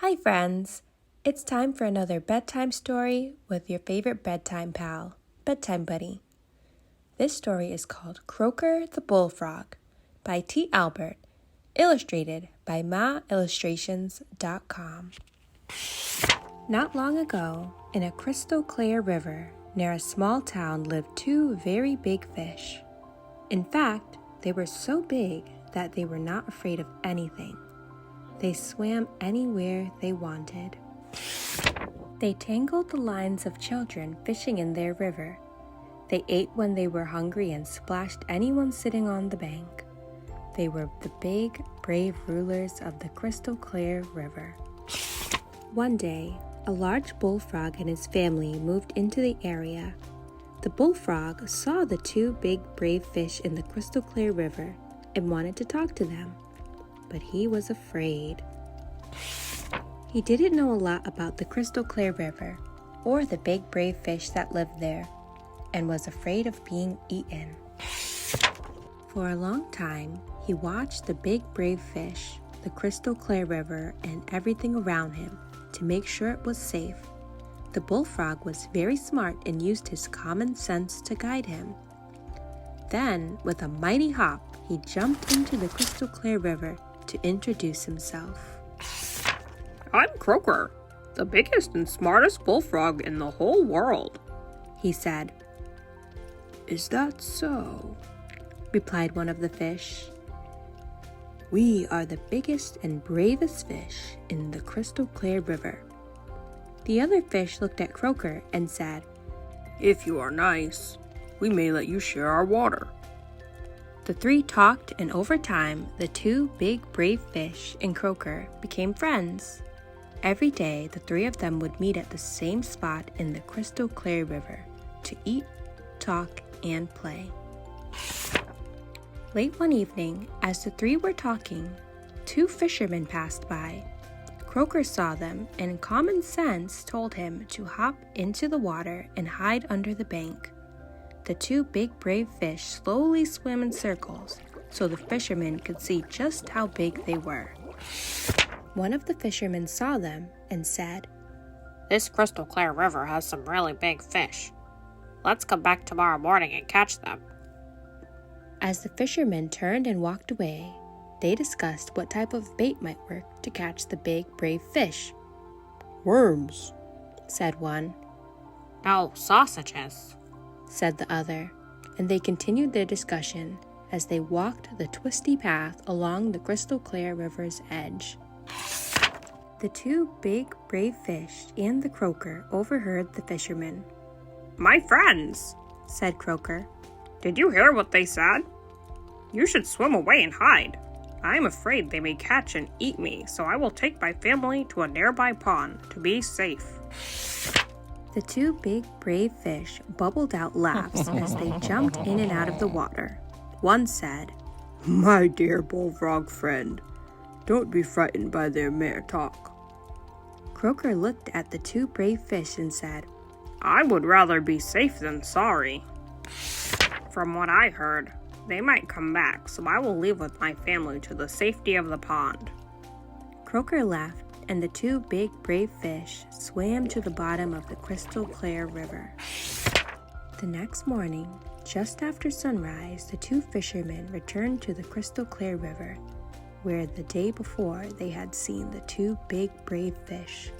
Hi friends! It's time for another bedtime story with your favorite bedtime pal, Bedtime Buddy. This story is called Kroaker the Bullfrog by T. Albert, illustrated by maillustrations.com. Not long ago, in a crystal clear river near a small town lived two very big fish. In fact, they were so big that they were not afraid of anything. They swam anywhere they wanted. They tangled the lines of children fishing in their river. They ate when they were hungry and splashed anyone sitting on the bank. They were the big, brave rulers of the crystal clear river. One day, a large bullfrog and his family moved into the area. The bullfrog saw the two big, brave fish in the crystal clear river and wanted to talk to them. But he was afraid. He didn't know a lot about the crystal clear river or the big brave fish that lived there and was afraid of being eaten. For a long time, he watched the big brave fish, the crystal clear river, and everything around him to make sure it was safe. The bullfrog was very smart and used his common sense to guide him. Then, with a mighty hop, he jumped into the crystal clear river to introduce himself. I'm Croaker, the biggest and smartest bullfrog in the whole world, he said. Is that so? Replied one of the fish. We are the biggest and bravest fish in the crystal clear river. The other fish looked at Croaker and said, If you are nice, we may let you share our water. The three talked, and over time, the two big brave fish and Croaker became friends. Every day, the three of them would meet at the same spot in the crystal clear river to eat, talk, and play. Late one evening, as the three were talking, two fishermen passed by. Croaker saw them, and common sense told him to hop into the water and hide under the bank. The two big brave fish slowly swam in circles so the fishermen could see just how big they were. One of the fishermen saw them and said, This crystal clear river has some really big fish. Let's come back tomorrow morning and catch them. As the fishermen turned and walked away, they discussed what type of bait might work to catch the big brave fish. Worms, said one. No, sausages, said the other, and they continued their discussion as they walked the twisty path along the crystal clear river's edge. The two big brave fish and the croaker overheard the fishermen. My friends, said Croaker. Did you hear what they said? You should swim away and hide. I am afraid they may catch and eat me, so I will take my family to a nearby pond to be safe. The two big brave fish bubbled out laughs as they jumped in and out of the water. One said, My dear bullfrog friend, don't be frightened by their mere talk. Croaker looked at the two brave fish and said, I would rather be safe than sorry. From what I heard, they might come back, so I will leave with my family to the safety of the pond. Croaker left, and the two big brave fish swam to the bottom of the crystal clear river. The next morning, just after sunrise, the two fishermen returned to the crystal clear river, where the day before they had seen the two big brave fish.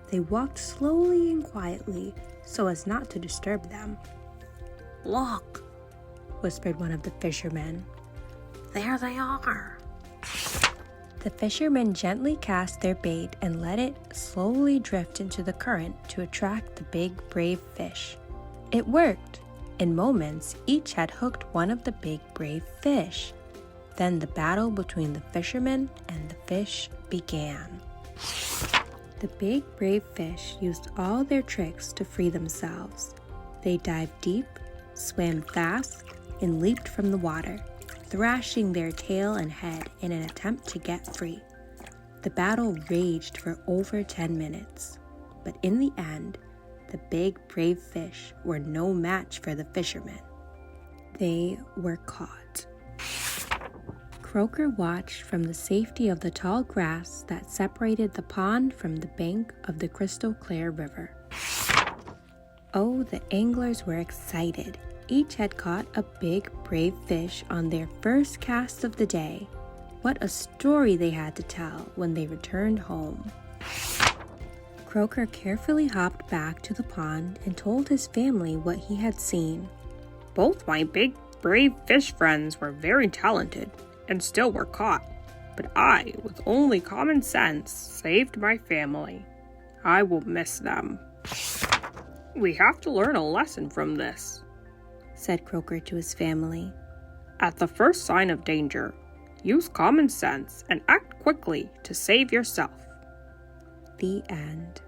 They walked slowly and quietly so as not to disturb them. Look, whispered one of the fishermen. There they are. The fishermen gently cast their bait and let it slowly drift into the current to attract the big brave fish. It worked. In moments, each had hooked one of the big brave fish. Then the battle between the fishermen and the fish began. The big brave fish used all their tricks to free themselves. They dived deep, swam fast, and leaped from the water, thrashing their tail and head in an attempt to get free. The battle raged for over 10 minutes, but in the end, the big brave fish were no match for the fishermen. They were caught. Croaker watched from the safety of the tall grass that separated the pond from the bank of the crystal clear river. Oh, the anglers were excited. Each had caught a big, brave fish on their first cast of the day. What a story they had to tell when they returned home. Croaker carefully hopped back to the pond and told his family what he had seen. Both my big, brave fish friends were very talented and still were caught, but I, with only common sense, saved my family. I will miss them. We have to learn a lesson from this, said Croaker to his family. At the first sign of danger, use common sense and act quickly to save yourself. The end.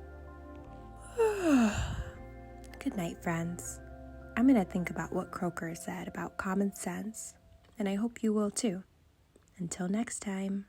Good night, friends. I'm going to think about what Croaker said about common sense, and I hope you will too. Until next time.